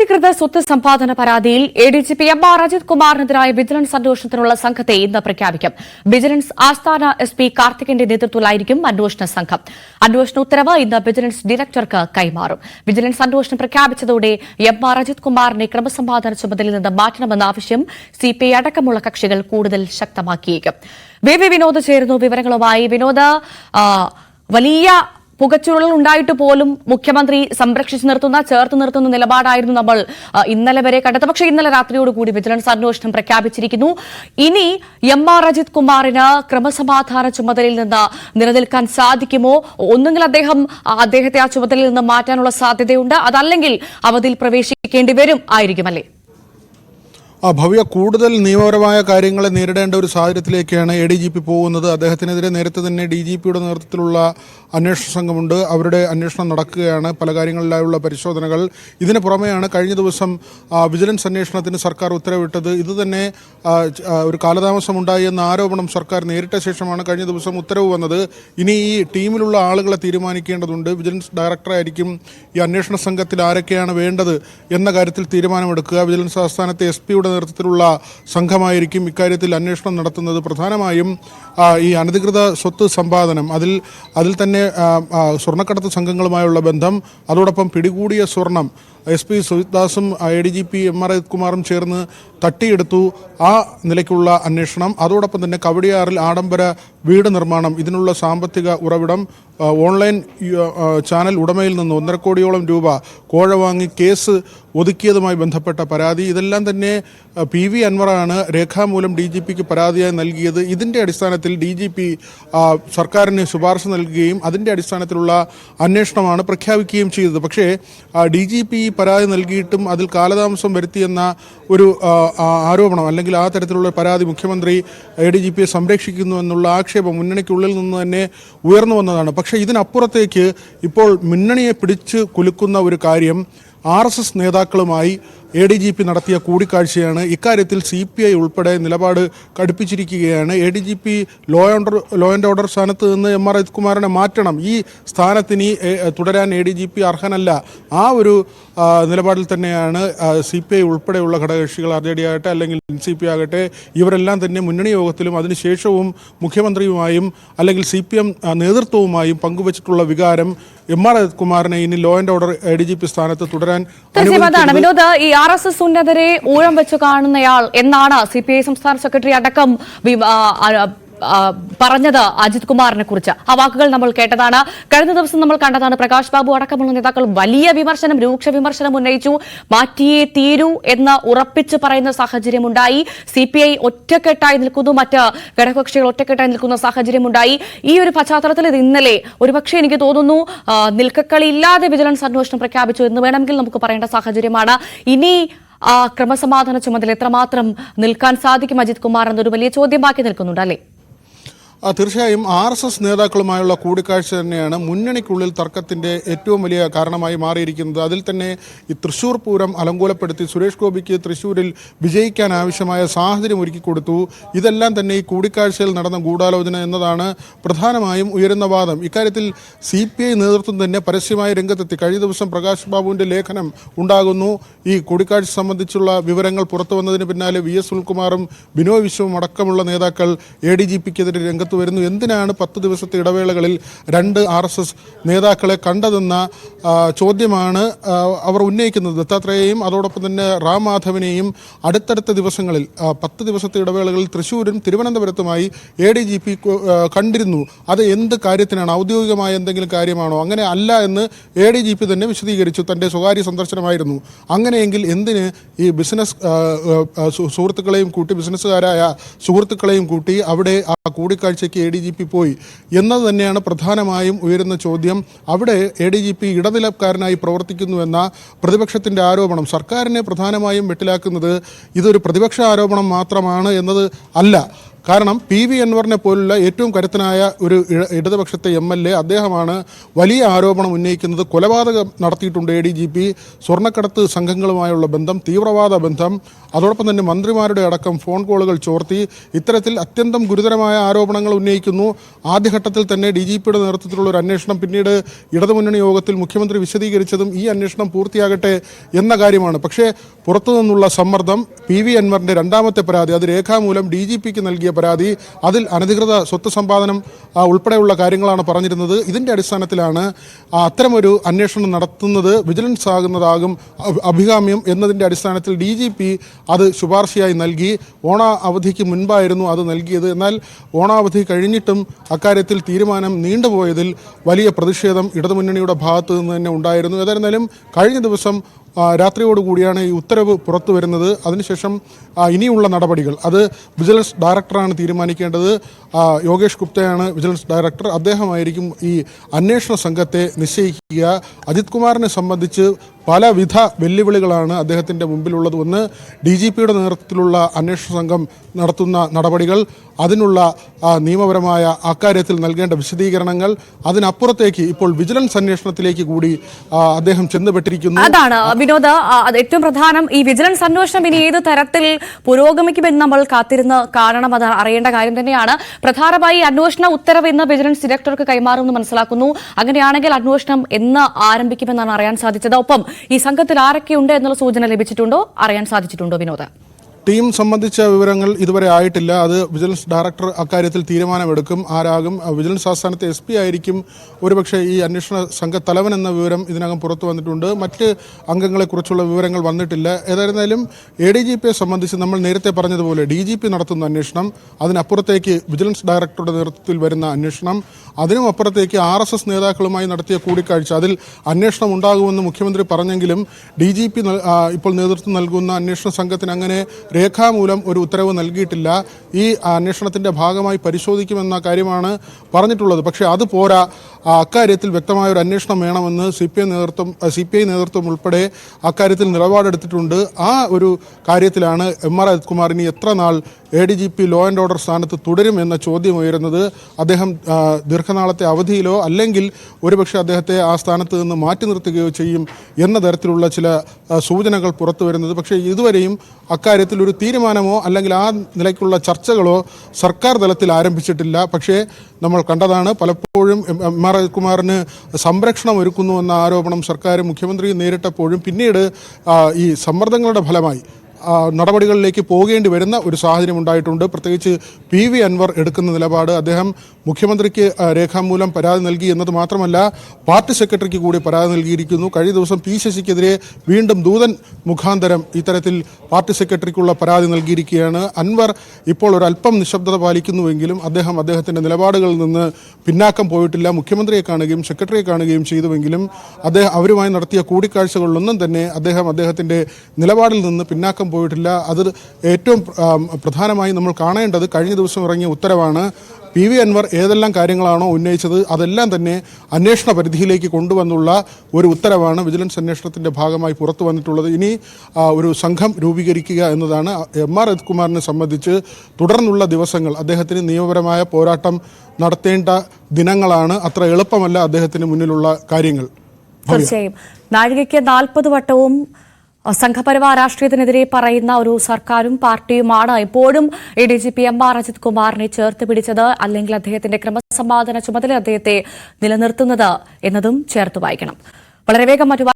അനധികൃത സ്വത്ത് സമ്പാദന പരാതിയിൽ എഡിജിപി എം.ആർ. അജിത് കുമാറിനെതിരായ വിജിലൻസ് അന്വേഷണത്തിനുള്ള സംഘത്തെ ഇന്ന് പ്രഖ്യാപിക്കും. വിജിലൻസ് ആസ്ഥാന എസ്.പി. കാർത്തികിന്റെ നേതൃത്വത്തിലായിരിക്കും അന്വേഷണ സംഘം. അന്വേഷണ ഉത്തരവ് ഇന്ന് വിജിലൻസ് ഡയറക്ടർക്ക് കൈമാറും. വിജിലൻസ് അന്വേഷണം പ്രഖ്യാപിച്ചതോടെ എം.ആർ. അജിത് കുമാറിനെ ക്രമസമാധാന ചുമതലയിൽ നിന്ന് മാറ്റണമെന്ന ആവശ്യം സിപിഐ അടക്കമുള്ള കക്ഷികൾ കൂടുതൽ ശക്തമാക്കിയേക്കും. വി വിനോദ് ചേരുന്നു വിവരങ്ങളുമായി. വിനോദ്, വലിയ പുകച്ചുരുൾ ഉണ്ടായിട്ട് പോലും മുഖ്യമന്ത്രി സംരക്ഷിച്ചു നിർത്തുന്ന ചേർത്ത് നിർത്തുന്ന നിലപാടായിരുന്നു നമ്മൾ ഇന്നലെ വരെ കണ്ടത്. പക്ഷേ ഇന്നലെ രാത്രിയോടുകൂടി വിജിലൻസ് അന്വേഷണം പ്രഖ്യാപിച്ചിരിക്കുന്നു. ഇനി എം.ആർ. അജിത് കുമാറിന് ക്രമസമാധാന ചുമതലയിൽ നിന്ന് നിലനിൽക്കാൻ സാധിക്കുമോ? ഒന്നുകിൽ അദ്ദേഹത്തെ ആ ചുമതലയിൽ നിന്ന് മാറ്റാനുള്ള സാധ്യതയുണ്ട്, അതല്ലെങ്കിൽ അവധിയിൽ പ്രവേശിക്കേണ്ടി വരും ആയിരിക്കുമല്ലേ? ഭവ്യ, കൂടുതൽ നിയമപരമായ കാര്യങ്ങളെ നേരിടേണ്ട ഒരു സാഹചര്യത്തിലേക്കാണ് ADGP പോകുന്നത്. അദ്ദേഹത്തിനെതിരെ നേരത്തെ തന്നെ DGPയുടെ നേതൃത്വത്തിലുള്ള അന്വേഷണ സംഘമുണ്ട്. അവരുടെ അന്വേഷണം നടക്കുകയാണ്. പല കാര്യങ്ങളിലായുള്ള പരിശോധനകൾ. ഇതിന് പുറമെയാണ് കഴിഞ്ഞ ദിവസം വിജിലൻസ് അന്വേഷണത്തിന് സർക്കാർ ഉത്തരവിട്ടത്. ഇത് തന്നെ ഒരു കാലതാമസമുണ്ടായി എന്ന ആരോപണം സർക്കാർ നേരിട്ട ശേഷമാണ് കഴിഞ്ഞ ദിവസം ഉത്തരവ് വന്നത്. ഇനി ഈ ടീമിലുള്ള ആളുകളെ തീരുമാനിക്കേണ്ടതുണ്ട്. വിജിലൻസ് ഡയറക്ടറായിരിക്കും ഈ അന്വേഷണ സംഘത്തിൽ ആരൊക്കെയാണ് വേണ്ടത് എന്ന കാര്യത്തിൽ തീരുമാനമെടുക്കുക. വിജിലൻസ് ആസ്ഥാനത്തെ SP നേതൃത്വത്തിലുള്ള സംഘമായിരിക്കും ഇക്കാര്യത്തിൽ അന്വേഷണം നടത്തുന്നത്. പ്രധാനമായും ഈ അനധികൃത സ്വത്ത് സമ്പാദനം, അതിൽ തന്നെ സ്വർണ്ണക്കടത്ത് സംഘങ്ങളുമായുള്ള ബന്ധം, അതോടൊപ്പം പിടികൂടിയ സ്വർണം SP സുജിത് ദാസും ADGP എം.ആർ. അജിത് കുമാറും ചേർന്ന് തട്ടിയെടുത്തു, ആ നിലയ്ക്കുള്ള അന്വേഷണം. അതോടൊപ്പം തന്നെ കവടിയാറിൽ ആഡംബര വീട് നിർമ്മാണം, ഇതിനുള്ള സാമ്പത്തിക ഉറവിടം, ഓൺലൈൻ ചാനൽ ഉടമയിൽ നിന്ന് 1.5 കോടിയോളം രൂപ കോഴ വാങ്ങി കേസ് ഒതുക്കിയതുമായി ബന്ധപ്പെട്ട പരാതി. ഇതെല്ലാം തന്നെ PV അൻവറാണ് രേഖാമൂലം DGPക്ക് പരാതിയായി നൽകിയത്. ഇതിൻ്റെ അടിസ്ഥാനത്തിൽ DGP സർക്കാരിന് ശുപാർശ നൽകുകയും അതിൻ്റെ അടിസ്ഥാനത്തിലുള്ള അന്വേഷണമാണ് പ്രഖ്യാപിക്കുകയും ചെയ്തത്. പക്ഷേ DGP പരാതി നൽകിയിട്ടും അതിൽ കാലതാമസം വരുത്തിയെന്ന ഒരു ആരോപണം, അല്ലെങ്കിൽ ആ തരത്തിലുള്ള പരാതി മുഖ്യമന്ത്രി ADGPയെ സംരക്ഷിക്കുന്നു എന്നുള്ള ആക്ഷേപം മുന്നണിക്കുള്ളിൽ നിന്ന് തന്നെ ഉയർന്നു വന്നതാണ്. പക്ഷേ ഇതിനപ്പുറത്തേക്ക് ഇപ്പോൾ മുന്നണിയെ പിടിച്ച് കുലുക്കുന്ന ഒരു കാര്യം RSS നേതാക്കളുമായി ADGP നടത്തിയ കൂടിക്കാഴ്ചയാണ്. ഇക്കാര്യത്തിൽ CPI ഉൾപ്പെടെ നിലപാട് കടുപ്പിച്ചിരിക്കുകയാണ്. ADGP ലോ ആൻഡ് ഓർഡർ സ്ഥാനത്ത് നിന്ന് എം.ആർ. അജിത് കുമാറിനെ മാറ്റണം, ഈ സ്ഥാനത്തിന് തുടരാൻ ADGP അർഹനല്ല, ആ ഒരു നിലപാടിൽ തന്നെയാണ് CPI ഉൾപ്പെടെയുള്ള ഘടകകക്ഷികൾ, RJD ആകട്ടെ അല്ലെങ്കിൽ NCP ആകട്ടെ, ഇവരെല്ലാം തന്നെ മുന്നണി യോഗത്തിലും അതിനുശേഷവും മുഖ്യമന്ത്രിയുമായും അല്ലെങ്കിൽ CPM നേതൃത്വവുമായും പങ്കുവച്ചിട്ടുള്ള വികാരം എം.ആർ. അജിത് കുമാറിനെ ഇനി ലോ ആൻഡ് ഓർഡർ ADGP സ്ഥാനത്ത് തുടരാൻ വിനോദ്, ഈ RSS ഉന്നതരെ ഊഴം വെച്ച് കാണുന്നയാൾ എന്നാണ് CPI സംസ്ഥാന സെക്രട്ടറി അടക്കം പറഞ്ഞത് അജിത് കുമാറിനെ കുറിച്ച്. ആ വാക്കുകൾ നമ്മൾ കേട്ടതാണ്. കഴിഞ്ഞ ദിവസം നമ്മൾ കണ്ടതാണ്. പ്രകാശ് ബാബു അടക്കമുള്ള നേതാക്കൾ വലിയ രൂക്ഷ വിമർശനം ഉന്നയിച്ചു. മാറ്റിയേ തീരൂ എന്ന് ഉറപ്പിച്ച് പറയുന്ന സാഹചര്യമുണ്ടായി. CPI ഒറ്റക്കെട്ടായി നിൽക്കുന്നു, മറ്റ് ഘടകകക്ഷികൾ ഒറ്റക്കെട്ടായി നിൽക്കുന്ന സാഹചര്യമുണ്ടായി. ഈ ഒരു പശ്ചാത്തലത്തിൽ ഇത് ഇന്നലെ ഒരുപക്ഷെ എനിക്ക് തോന്നുന്നു നിൽക്കക്കളിയില്ലാതെ വിജിലൻസ് അന്വേഷണം പ്രഖ്യാപിച്ചു എന്ന് വേണമെങ്കിൽ നമുക്ക് പറയേണ്ട സാഹചര്യമാണ്. ഇനി ക്രമസമാധാന ചുമതല എത്രമാത്രം നിൽക്കാൻ സാധിക്കും അജിത് കുമാർ എന്നൊരു വലിയ ചോദ്യം ബാക്കി നിൽക്കുന്നുണ്ട് അല്ലേ? തീർച്ചയായും RSS നേതാക്കളുമായുള്ള കൂടിക്കാഴ്ച തന്നെയാണ് മുന്നണിക്കുള്ളിൽ തർക്കത്തിൻ്റെ ഏറ്റവും വലിയ കാരണമായി മാറിയിരിക്കുന്നത്. അതിൽ തന്നെ ഈ തൃശ്ശൂർ പൂരം അലങ്കോലപ്പെടുത്തി സുരേഷ് ഗോപിക്ക് തൃശ്ശൂരിൽ വിജയിക്കാൻ ആവശ്യമായ സാഹചര്യം ഒരുക്കി കൊടുത്തു. ഇതെല്ലാം തന്നെ ഈ കൂടിക്കാഴ്ചയിൽ നടന്ന ഗൂഢാലോചന എന്നതാണ് പ്രധാനമായും ഉയരുന്ന വാദം. ഇക്കാര്യത്തിൽ CPI നേതൃത്വം തന്നെ പരസ്യമായ രംഗത്തെത്തി. കഴിഞ്ഞ ദിവസം പ്രകാശ് ബാബുവിൻ്റെ ലേഖനം ഉണ്ടാകുന്നു. ഈ കൂടിക്കാഴ്ച സംബന്ധിച്ചുള്ള വിവരങ്ങൾ പുറത്തു വന്നതിന് പിന്നാലെ VS സുനിൽകുമാറും ബിനോയ് വിശ്വവും അടക്കമുള്ള നേതാക്കൾ ADGPക്കെതിരെ രംഗത്ത് വരുന്നു. എന്തിനാണ് 10 ദിവസത്തെ ഇടവേളകളിൽ 2 RSS നേതാക്കളെ കണ്ടതെന്ന ചോദ്യമാണ് അവർ ഉന്നയിക്കുന്നത്. ദത്താത്രേയെയും അതോടൊപ്പം തന്നെ റാം മാധവനെയും അടുത്തടുത്ത ദിവസങ്ങളിൽ 10 ദിവസത്തെ ഇടവേളകളിൽ തൃശ്ശൂരും തിരുവനന്തപുരത്തുമായി ADGP കണ്ടിരുന്നു. അത് എന്ത് കാര്യത്തിനാണ്? ഔദ്യോഗികമായ എന്തെങ്കിലും കാര്യമാണോ? അങ്ങനെ അല്ല എന്ന് ADGP തന്നെ വിശദീകരിച്ചു. തൻ്റെ സ്വകാര്യ സന്ദർശനമായിരുന്നു. അങ്ങനെയെങ്കിൽ എന്തിന് ഈ ബിസിനസ് സുഹൃത്തുക്കളെയും കൂട്ടി, ബിസിനസ്സുകാരായ സുഹൃത്തുക്കളെയും കൂട്ടി അവിടെ ആ കൂടിക്കാഴ്ച ADGP പോയി എന്നത് തന്നെയാണ് പ്രധാനമായും ഉയരുന്ന ചോദ്യം. അവിടെ ADGP ഇടനിലക്കാരനായി പ്രവർത്തിക്കുന്നുവെന്ന പ്രതിപക്ഷത്തിൻ്റെ ആരോപണം സർക്കാരിനെ പ്രധാനമായും വെട്ടിലാക്കുന്നത് ഇതൊരു പ്രതിപക്ഷ ആരോപണം മാത്രമാണ് എന്നത് അല്ല. കാരണം PV അൻവറിനെ പോലുള്ള ഏറ്റവും കരുത്തനായ ഒരു ഇടതുപക്ഷത്തെ MLA അദ്ദേഹമാണ് വലിയ ആരോപണം ഉന്നയിക്കുന്നത്. കൊലപാതകം നടത്തിയിട്ടുണ്ട് ADGP, സ്വർണ്ണക്കടത്ത് സംഘങ്ങളുമായുള്ള ബന്ധം, തീവ്രവാദ ബന്ധം, അതോടൊപ്പം തന്നെ മന്ത്രിമാരുടെ അടക്കം ഫോൺ കോളുകൾ ചോർത്തി, ഇത്തരത്തിൽ അത്യന്തം ഗുരുതരമായ ആരോപണങ്ങൾ ഉന്നയിക്കുന്നു. ആദ്യഘട്ടത്തിൽ തന്നെ DGPയുടെ നേതൃത്വത്തിലുള്ള ഒരു അന്വേഷണം പിന്നീട് ഇടതുമുന്നണി യോഗത്തിൽ മുഖ്യമന്ത്രി വിശദീകരിച്ചതും ഈ അന്വേഷണം പൂർത്തിയാകട്ടെ എന്ന കാര്യമാണ്. പക്ഷേ പുറത്തു നിന്നുള്ള സമ്മർദ്ദം, PV അൻവറിൻ്റെ രണ്ടാമത്തെ പരാതി, അത് രേഖാമൂലം DGPക്ക് നൽകിയ പരാതി, അതിൽ അനധികൃത സ്വത്ത് സമ്പാദനം ഉൾപ്പെടെയുള്ള കാര്യങ്ങളാണ് പറഞ്ഞിരുന്നത്. ഇതിൻ്റെ അടിസ്ഥാനത്തിലാണ് അത്തരമൊരു അന്വേഷണം നടത്തുന്നത് വിജിലൻസ് ആകുന്നതാകും അഭികാമ്യം എന്നതിൻ്റെ അടിസ്ഥാനത്തിൽ DGP അത് ശുപാർശയായി നൽകി. ഓണ അവധിക്ക് മുൻപായിരുന്നു അത് നൽകിയത്. എന്നാൽ ഓണാവധി കഴിഞ്ഞിട്ടും അക്കാര്യത്തിൽ തീരുമാനം നീണ്ടുപോയതിൽ വലിയ പ്രതിഷേധം ഇടതുമുന്നണിയുടെ ഭാഗത്തു നിന്ന് തന്നെ ഉണ്ടായിരുന്നു. ഏതായിരുന്നാലും കഴിഞ്ഞ ദിവസം രാത്രിയോടുകൂടിയാണ് ഈ ഉത്തരവ് പുറത്തു വരുന്നത്. അതിനുശേഷം ഇനിയുള്ള നടപടികൾ അത് വിജിലൻസ് ഡയറക്ടറാണ് തീരുമാനിക്കേണ്ടത്. യോഗേഷ് ഗുപ്തയാണ് വിജിലൻസ് ഡയറക്ടർ. അദ്ദേഹമായിരിക്കും ഈ അന്വേഷണ സംഘത്തെ നിശ്ചയിക്കുക. അജിത് കുമാറിനെ സംബന്ധിച്ച് പലവിധ വെല്ലുവിളികളാണ് അദ്ദേഹത്തിൻ്റെ മുമ്പിലുള്ളത്. ഒന്ന്, DGPയുടെ നേതൃത്വത്തിലുള്ള അന്വേഷണ സംഘം നടത്തുന്ന നടപടികൾ, അതിനുള്ള നിയമപരമായ അക്കാര്യത്തിൽ നൽകേണ്ട വിശദീകരണങ്ങൾ, അതിനപ്പുറത്തേക്ക് ഇപ്പോൾ വിജിലൻസ് അന്വേഷണത്തിലേക്ക് കൂടി അദ്ദേഹം ചെന്നുപെട്ടിരിക്കുന്നു. അതാണ് വിനോദ്, ഏറ്റവും പ്രധാനം. ഈ വിജിലൻസ് അന്വേഷണം ഇനി ഏത് തരത്തിൽ പുരോഗമിക്കുമെന്ന് നമ്മൾ കാത്തിരുന്ന് കാണണം. അത് അറിയേണ്ട കാര്യം തന്നെയാണ്. പ്രധാനമായി അന്വേഷണ ഉത്തരവ് ഇന്ന് വിജിലൻസ് ഡയറക്ടർക്ക് കൈമാറുമെന്ന് മനസ്സിലാക്കുന്നു. അങ്ങനെയാണെങ്കിൽ അന്വേഷണം എന്ന് ആരംഭിക്കുമെന്നാണ് അറിയാൻ സാധിച്ചത്. ഒപ്പം ഈ സംഘത്തിൽ ആരൊക്കെയുണ്ട് എന്നുള്ള സൂചന ലഭിച്ചിട്ടുണ്ടോ, അറിയാൻ സാധിച്ചിട്ടുണ്ടോ വിനോദ്? ടീം സംബന്ധിച്ച വിവരങ്ങൾ ഇതുവരെ ആയിട്ടില്ല. അത് വിജിലൻസ് ഡയറക്ടർ അക്കാര്യത്തിൽ തീരുമാനമെടുക്കും. ആരാകും വിജിലൻസ് ആസ്ഥാനത്തെ SP ആയിരിക്കും ഒരുപക്ഷെ ഈ അന്വേഷണ സംഘത്തലവൻ എന്ന വിവരം ഇതിനകം പുറത്തു വന്നിട്ടുണ്ട്. മറ്റ് അംഗങ്ങളെക്കുറിച്ചുള്ള വിവരങ്ങൾ വന്നിട്ടില്ല. ഏതായിരുന്നാലും ADGPയെ സംബന്ധിച്ച് നമ്മൾ നേരത്തെ പറഞ്ഞതുപോലെ DGP നടത്തുന്ന അന്വേഷണം, അതിനപ്പുറത്തേക്ക് വിജിലൻസ് ഡയറക്ടറുടെ നേതൃത്വത്തിൽ വരുന്ന അന്വേഷണം, അതിനും അപ്പുറത്തേക്ക് RSS നേതാക്കളുമായി നടത്തിയ കൂടിക്കാഴ്ച, അതിൽ അന്വേഷണം ഉണ്ടാകുമെന്ന് മുഖ്യമന്ത്രി പറഞ്ഞെങ്കിലും DGP ഇപ്പോൾ നേതൃത്വം നൽകുന്ന അന്വേഷണ സംഘത്തിന് അങ്ങനെ രേഖാമൂലം ഒരു ഉത്തരവ് നൽകിയിട്ടില്ല. ഈ അന്വേഷണത്തിൻ്റെ ഭാഗമായി പരിശോധിക്കുമെന്ന കാര്യമാണ് പറഞ്ഞിട്ടുള്ളത്. പക്ഷേ അത് പോരാ, അക്കാര്യത്തിൽ വ്യക്തമായ ഒരു അന്വേഷണം വേണമെന്ന് CPI നേതൃത്വം ഉൾപ്പെടെ അക്കാര്യത്തിൽ നിലപാടെടുത്തിട്ടുണ്ട്. ആ ഒരു കാര്യത്തിലാണ് MR അജിത് കുമാർ ഇനി എത്ര നാൾ ADGP ലോ ആൻഡ് ഓർഡർ സ്ഥാനത്ത് തുടരും എന്ന ചോദ്യം ഉയരുന്നത്. അദ്ദേഹം ദീർഘനാളത്തെ അവധിയിലോ അല്ലെങ്കിൽ ഒരുപക്ഷെ അദ്ദേഹത്തെ ആ സ്ഥാനത്ത് നിന്ന് മാറ്റി നിർത്തുകയോ ചെയ്യും എന്ന തരത്തിലുള്ള ചില സൂചനകൾ പുറത്തു വരുന്നത്. പക്ഷേ ഇതുവരെയും അക്കാര്യത്തിൽ ഒരു തീരുമാനമോ അല്ലെങ്കിൽ ആ നിലയ്ക്കുള്ള ചർച്ചകളോ സർക്കാർ തലത്തിൽ ആരംഭിച്ചിട്ടില്ല. പക്ഷേ നമ്മൾ കണ്ടതാണ്, പലപ്പോഴും MR അജിത് കുമാറിന് സംരക്ഷണം ഒരുക്കുന്നു എന്ന ആരോപണം സർക്കാരും മുഖ്യമന്ത്രിയും നേരിട്ടപ്പോഴും പിന്നീട് ഈ സമ്മർദ്ദങ്ങളുടെ ഫലമായി നടപടികളിലേക്ക് പോകേണ്ടി വരുന്ന ഒരു സാഹചര്യം ഉണ്ടായിട്ടുണ്ട്. പ്രത്യേകിച്ച് PV അൻവർ എടുക്കുന്ന നിലപാട്, അദ്ദേഹം മുഖ്യമന്ത്രിക്ക് രേഖാമൂലം പരാതി നൽകി എന്നത് മാത്രമല്ല പാർട്ടി സെക്രട്ടറിക്ക് കൂടി പരാതി നൽകിയിരിക്കുന്നു. കഴിഞ്ഞ ദിവസം P ശശിക്കെതിരെ വീണ്ടും ദൂതൻ മുഖാന്തരം ഇത്തരത്തിൽ പാർട്ടി സെക്രട്ടറിക്കുള്ള പരാതി നൽകിയിരിക്കുകയാണ്. അൻവർ ഇപ്പോൾ ഒരല്പം നിശബ്ദത പാലിക്കുന്നുവെങ്കിലും അദ്ദേഹത്തിൻ്റെ നിലപാടുകളിൽ നിന്ന് പിന്നാക്കം പോയിട്ടില്ല. മുഖ്യമന്ത്രിയെ കാണുകയും സെക്രട്ടറിയെ കാണുകയും ചെയ്തുവെങ്കിലും അവരുമായി നടത്തിയ കൂടിക്കാഴ്ചകളിലൊന്നും തന്നെ അദ്ദേഹത്തിൻ്റെ നിലപാടിൽ നിന്ന് പിന്നാക്കം പോയിട്ടില്ല. അത് ഏറ്റവും പ്രധാനമായി നമ്മൾ കാണേണ്ടത് കഴിഞ്ഞ ദിവസം ഇറങ്ങിയ ഉത്തരവാണ്. PV അൻവർ ഏതെല്ലാം കാര്യങ്ങളാണോ ഉന്നയിച്ചത് അതെല്ലാം തന്നെ അന്വേഷണ പരിധിയിലേക്ക് കൊണ്ടുവന്നുള്ള ഒരു ഉത്തരവാണ് വിജിലൻസ് അന്വേഷണത്തിൻ്റെ ഭാഗമായി പുറത്തു വന്നിട്ടുള്ളത്. ഇനി ഒരു സംഘം രൂപീകരിക്കുക എന്നതാണ് MR അജിത് കുമാറിനെ സംബന്ധിച്ച് തുടർന്നുള്ള ദിവസങ്ങൾ. അദ്ദേഹത്തിന് നിയമപരമായ പോരാട്ടം നടത്തേണ്ട ദിനങ്ങളാണ്. അത്ര എളുപ്പമല്ല അദ്ദേഹത്തിന് മുന്നിലുള്ള കാര്യങ്ങൾ. തീർച്ചയായും നാഴികയ്ക്ക് 40 വട്ടവും സംഘപരിവാർ രാഷ്ട്രീയത്തിനെതിരെ പറയുന്ന ഒരു സർക്കാരും പാർട്ടിയുമാണ് ഇപ്പോഴും ADGP MR അജിത് കുമാറിനെ ചേർത്ത് പിടിച്ചത്, അല്ലെങ്കിൽ അദ്ദേഹത്തിന്റെ ക്രമസമാധാന ചുമതല അദ്ദേഹത്തെ നിലനിർത്തുന്നത് എന്നതും ചേർത്ത് വായിക്കണം. വളരെ വേഗം മറ്റു